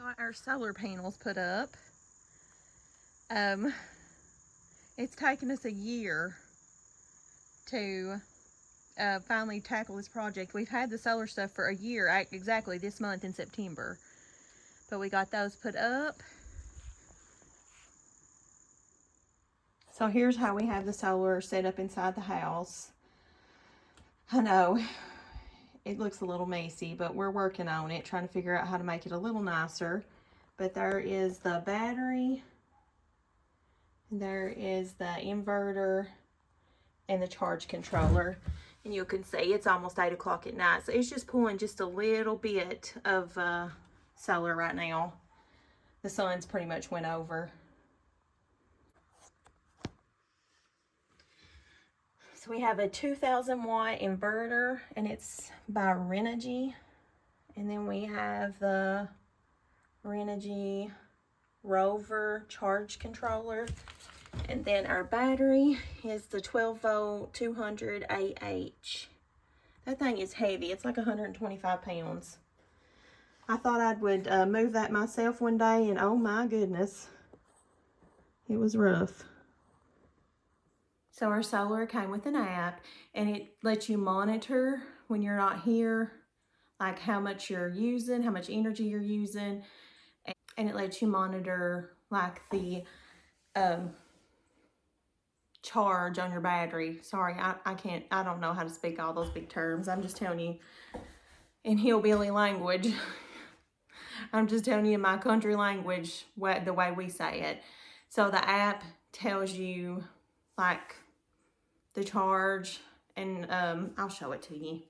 Got our solar panels put up. It's taken us a year to finally tackle this project. We've had the solar stuff for a year, exactly this month in September. But we got those put up. So here's how we have the solar set up inside the house. I know it looks a little messy, but we're working on it, trying to figure out how to make it a little nicer. But there is the battery, there is the inverter, and the charge controller. And you can see it's almost 8 o'clock at night, so it's just pulling just a little bit of solar right now. The sun's pretty much went over. So we have a 2,000 watt inverter, and it's by Renogy. And then we have the Renogy Rover charge controller. And then our battery is the 12 volt 200 AH. That thing is heavy. It's like 125 pounds. I thought I would move that myself one day, and oh my goodness, it was rough. So our solar came with an app, and it lets you monitor when you're not here, like how much you're using, how much energy you're using, and it lets you monitor like the charge on your battery. Sorry, I don't know how to speak all those big terms. I'm just telling you in hillbilly language. I'm just telling you in my country language the way we say it. So the app tells you like the charge, and I'll show it to you.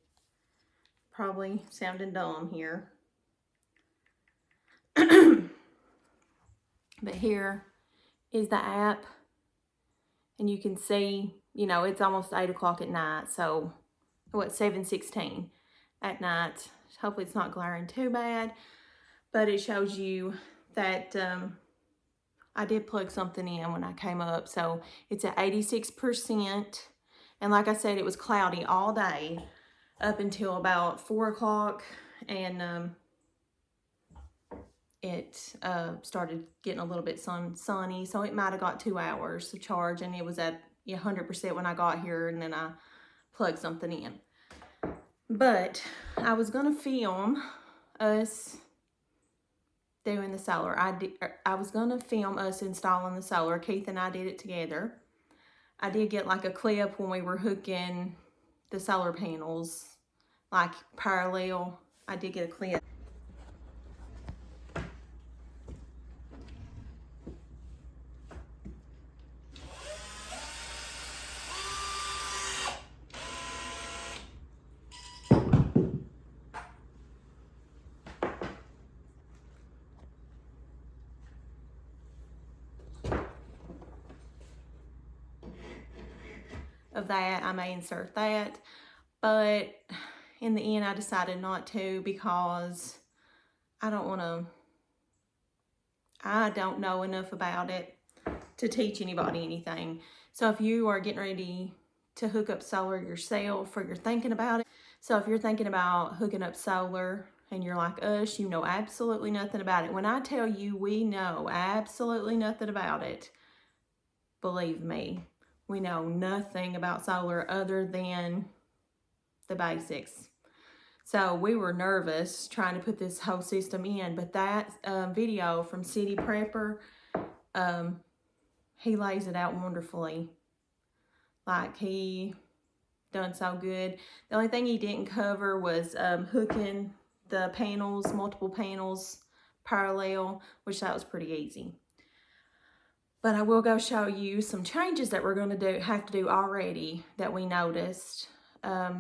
Probably sounding dumb here. But here is the app, and you can see, you know, it's almost 8 o'clock at night. So what, 7:16 at night. Hopefully it's not glaring too bad, but it shows you that I did plug something in when I came up. So it's at 86%. And like I said, it was cloudy all day up until about 4 o'clock. And it started getting a little bit sunny. So it might have got 2 hours of charge. And it was at 100% when I got here. And then I plugged something in. But I was going to film us doing the solar. I was going to film us installing the solar. Keith and I did it together. I did get like a clip when we were hooking the solar panels like parallel. I did get a clip. Of that, I may insert that, but in the end I decided not to because I don't know enough about it to teach anybody anything. So if you are getting ready to hook up solar yourself, or you're thinking about it, so if you're thinking about hooking up solar and you're like us, you know absolutely nothing about it. When I tell you we know absolutely nothing about it, believe me, we know nothing about solar other than the basics. So we were nervous trying to put this whole system in, but that video from City Prepper, he lays it out wonderfully. Like, he done so good. The only thing he didn't cover was hooking the panels, multiple panels parallel, which that was pretty easy. But I will go show you some changes that we're going to have to do already that we noticed. I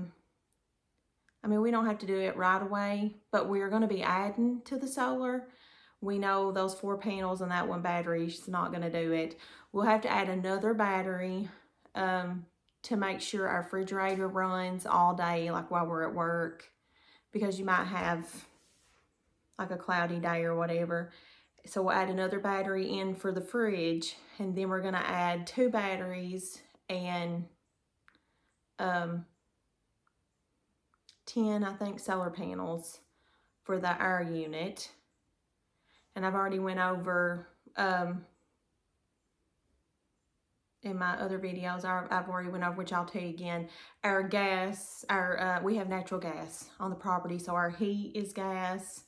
mean, we don't have to do it right away, but we're going to be adding to the solar. We know those 4 panels and that one battery is not going to do it. We'll have to add another battery to make sure our refrigerator runs all day, like while we're at work, because you might have like a cloudy day or whatever. So we'll add another battery in for the fridge, and then we're going to add 2 batteries and 10, I think, solar panels for our unit. And I've already went over in my other videos, I've already went over, which I'll tell you again. Our gas, we have natural gas on the property, so our heat is gas.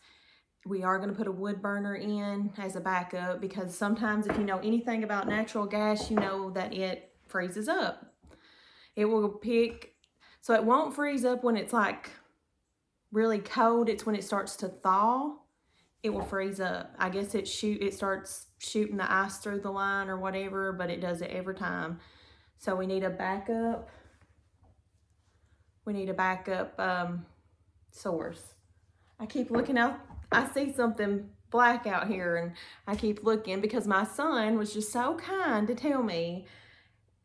We are going to put a wood burner in as a backup, because sometimes if you know anything about natural gas, you know that it freezes up. It will pick, so it won't freeze up when it's like really cold. It's when it starts to thaw, it will freeze up. I guess it starts shooting the ice through the line or whatever, but it does it every time. So we need a backup. We need a backup source. I keep looking out. I see something black out here, and I keep looking because my son was just so kind to tell me,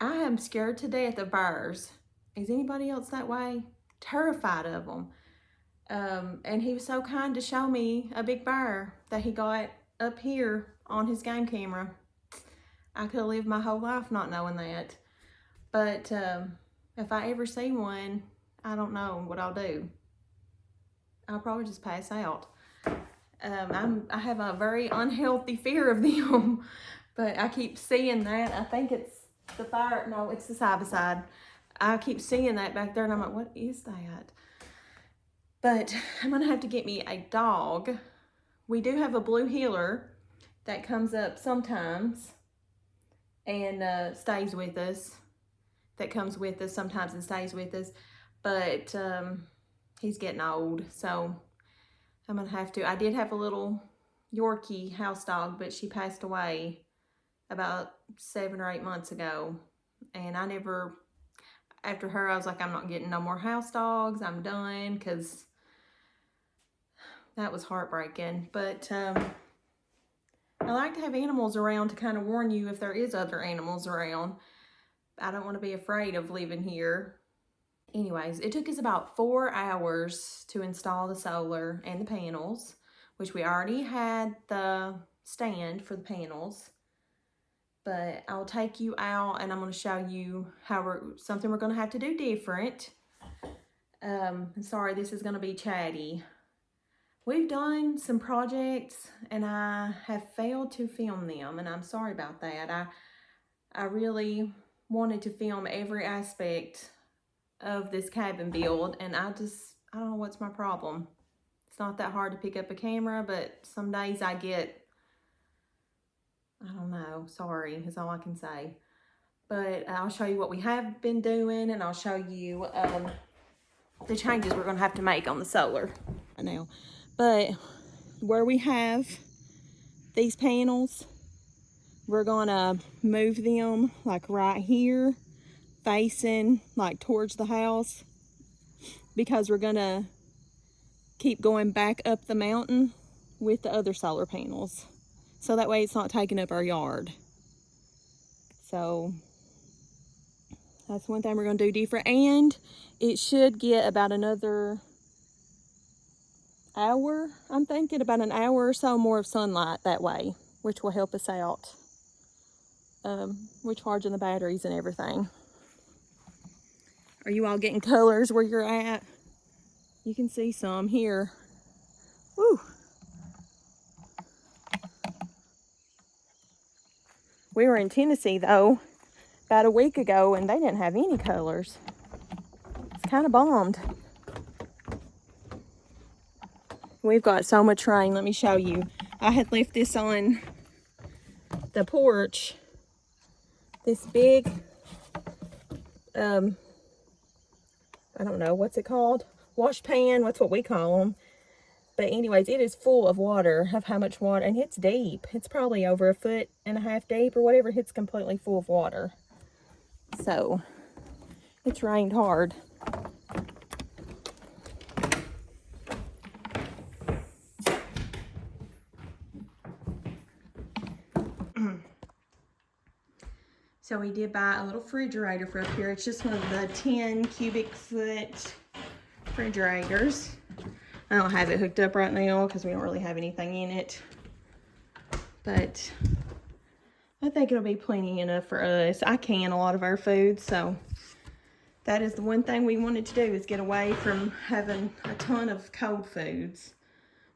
I am scared to death of bears. Is anybody else that way? Terrified of them. And he was so kind to show me a big bear that he got up here on his game camera. I could have lived my whole life not knowing that. But if I ever see one, I don't know what I'll do. I'll probably just pass out. I have a very unhealthy fear of them, but I keep seeing that. I think it's the fire. No, it's the side-by-side. I keep seeing that back there, and I'm like, what is that? But I'm gonna have to get me a dog. We do have a blue heeler that comes up sometimes and stays with us. That comes with us sometimes and stays with us, but he's getting old, so I'm gonna have to. I did have a little Yorkie house dog, but she passed away about 7 or 8 months ago, and I never, after her, I was like, I'm not getting no more house dogs. I'm done, because that was heartbreaking. But I like to have animals around to kind of warn you if there is other animals around. I don't want to be afraid of living here. Anyways, it took us about 4 hours to install the solar and the panels, which we already had the stand for the panels. But I'll take you out and I'm going to show you how something we're going to have to do different. Sorry, this is going to be chatty. We've done some projects and I have failed to film them, and I'm sorry about that. I really wanted to film every aspect of this cabin build, and I don't know what's my problem. It's not that hard to pick up a camera, but some days I get, I don't know, sorry is all I can say. But I'll show you what we have been doing, and I'll show you the changes we're gonna have to make on the solar right now. But where we have these panels, we're gonna move them like right here, facing like towards the house, because we're gonna keep going back up the mountain with the other solar panels, so that way it's not taking up our yard. So that's one thing we're gonna do different, and it should get about another hour, I'm thinking about an hour or so more of sunlight that way, which will help us out. We're charging the batteries and everything. Are you all getting colors where you're at? You can see some here. Woo! We were in Tennessee though about a week ago, and they didn't have any colors. It's kind of bombed. We've got so much rain. Let me show you. I had left this on the porch. This big, I don't know, what's it called? Wash pan, that's what we call them. But anyways, it is full of water, of how much water, and it's deep. It's probably over 1.5 feet deep or whatever. It's completely full of water. So, it's rained hard. So we did buy a little refrigerator for up here. It's just one of the 10 cubic foot refrigerators. I don't have it hooked up right now because we don't really have anything in it. But I think it'll be plenty enough for us. I can a lot of our food, so that is the one thing we wanted to do, is get away from having a ton of cold foods.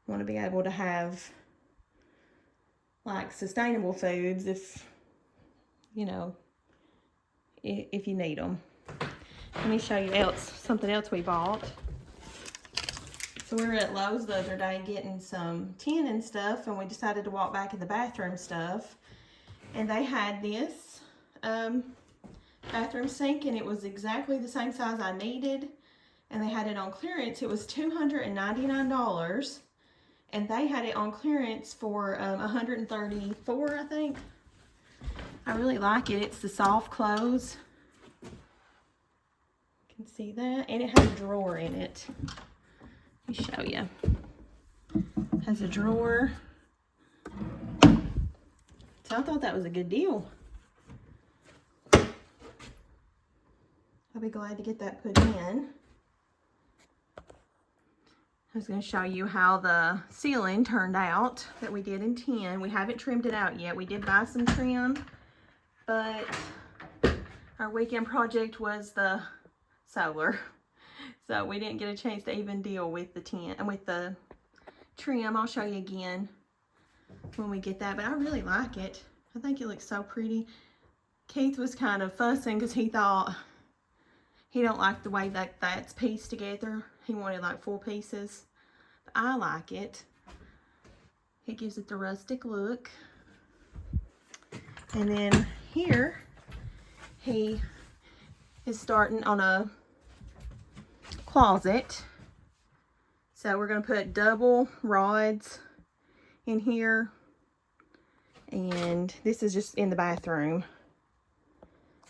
We want to be able to have like sustainable foods if, you know, if you need them. Let me show you something else we bought. So we were at Lowe's the other day getting some tin and stuff, and we decided to walk back in the bathroom stuff. And they had this bathroom sink, and it was exactly the same size I needed. And they had it on clearance. It was $299, and they had it on clearance for $134, I think. I really like it. It's the soft close. You can see that, and it has a drawer in it. Let me show you. It has a drawer. So I thought that was a good deal. I'll be glad to get that put in. I was going to show you how the ceiling turned out that we did in tin. We haven't trimmed it out yet. We did buy some trim, but our weekend project was the solar. So we didn't get a chance to even deal with the tin and with the trim. I'll show you again when we get that, but I really like it. I think it looks so pretty. Keith was kind of fussing because he thought he don't like the way that that's pieced together. He wanted like 4 pieces. But I like it. It gives it the rustic look. And then here, he is starting on a closet. So we're going to put double rods in here. And this is just in the bathroom.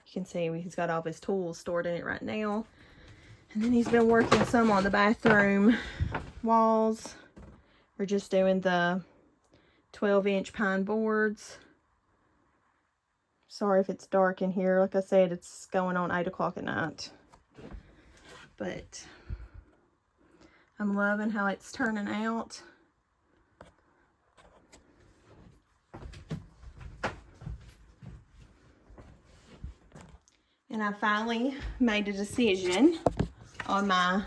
You can see he's got all of his tools stored in it right now. And then he's been working some on the bathroom walls. We're just doing the 12-inch pine boards. Sorry if it's dark in here. Like I said, it's going on 8 o'clock at night. But I'm loving how it's turning out. And I finally made a decision on my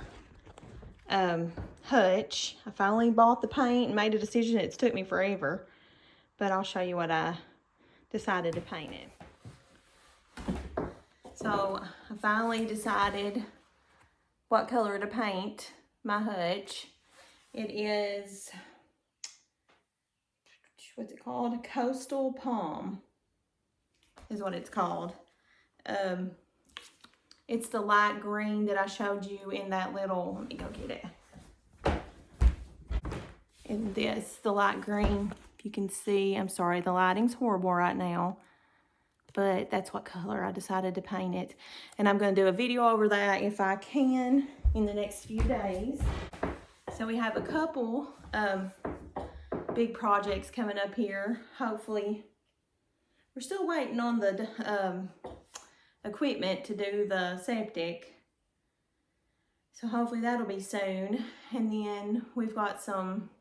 hutch. I finally bought the paint and made a decision. It's took me forever, but I'll show you what I decided to paint it. So I finally decided what color to paint my hutch. It is, what's it called? Coastal Palm is what it's called. It's the light green that I showed you in that little, let me go get it. In this, the light green, if you can see, I'm sorry, the lighting's horrible right now, but that's what color I decided to paint it. And I'm gonna do a video over that if I can in the next few days. So we have a couple big projects coming up here. Hopefully, we're still waiting on the equipment to do the septic. So hopefully that'll be soon. And then we've got some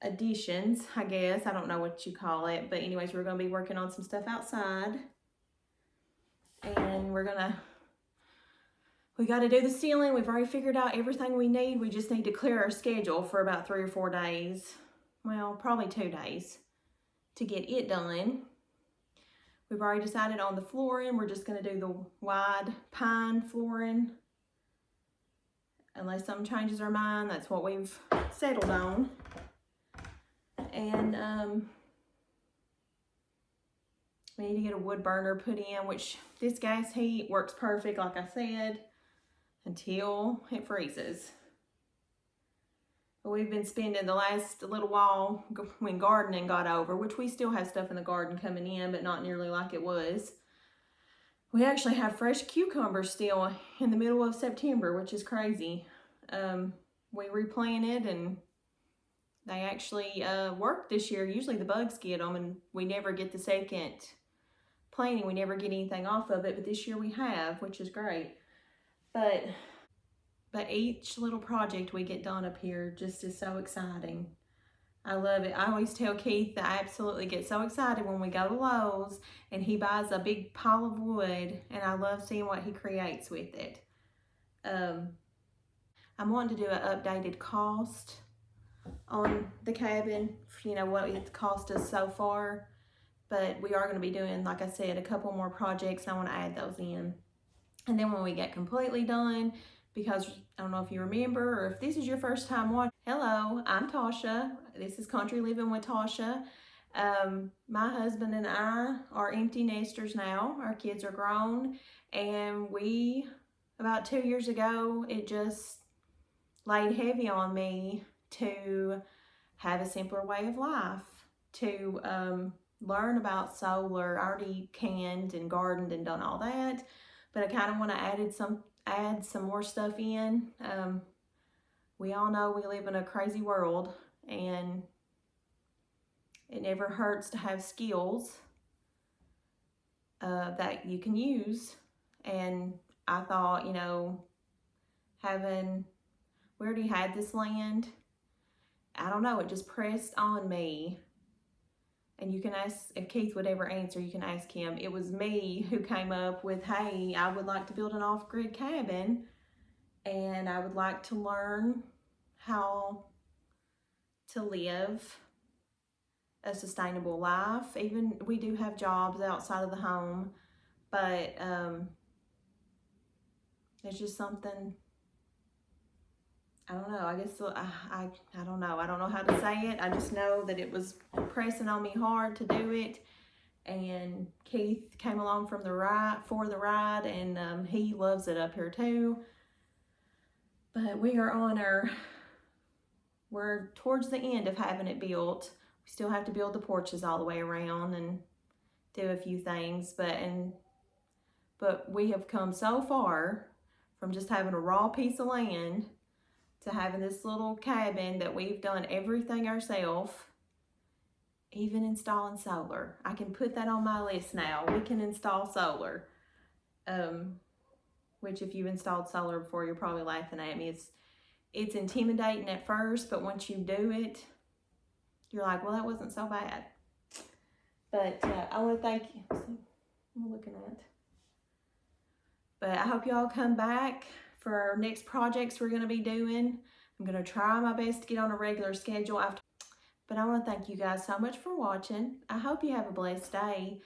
additions, I guess. I don't know what you call it. But anyways, we're going to be working on some stuff outside. And we got to do the ceiling. We've already figured out everything we need. We just need to clear our schedule for about 3 or 4 days. Well, probably 2 days to get it done. We've already decided on the flooring. We're just going to do the wide pine flooring. Unless something changes our mind, that's what we've settled on. And we need to get a wood burner put in, which this gas heat works perfect, like I said, until it freezes. But we've been spending the last little while when gardening got over, which we still have stuff in the garden coming in, but not nearly like it was. We actually have fresh cucumbers still in the middle of September, which is crazy. We replanted and they actually work this year. Usually the bugs get them and we never get the second planting. We never get anything off of it, but this year we have, which is great. But each little project we get done up here just is so exciting. I love it. I always tell Keith that I absolutely get so excited when we go to Lowe's and he buys a big pile of wood, and I love seeing what he creates with it. I'm wanting to do an updated cost on the cabin, you know, what it's cost us so far. But we are going to be doing, like I said, a couple more projects. And I want to add those in. And then when we get completely done, because I don't know if you remember or if this is your first time watching, hello, I'm Tasha. This is Country Living with Tasha. My husband and I are empty nesters now. Our kids are grown, and we, about 2 years ago, it just laid heavy on me to have a simpler way of life, to learn about solar. I already canned and gardened and done all that, but I kind of want to add some more stuff in. We all know we live in a crazy world, and it never hurts to have skills that you can use. And I thought, you know, we already had this land. I don't know, it just pressed on me. And you can ask, if Keith would ever answer, you can ask him. It was me who came up with, hey, I would like to build an off-grid cabin, and I would like to learn how to live a sustainable life. Even we do have jobs outside of the home, but it's just something, I don't know. I guess I don't know. I don't know how to say it. I just know that it was pressing on me hard to do it. And Keith came along for the ride, and he loves it up here too. But we're towards the end of having it built. We still have to build the porches all the way around and do a few things, but we have come so far from just having a raw piece of land to having this little cabin that we've done everything ourselves, even installing solar. I can put that on my list now. We can install solar. Which if you've installed solar before, you're probably laughing at me. It's intimidating at first, but once you do it, you're like, well, that wasn't so bad. But I want to thank you. I'm looking at. But I hope y'all come back for our next projects we're going to be doing. I'm going to try my best to get on a regular schedule after. But I want to thank you guys so much for watching. I hope you have a blessed day.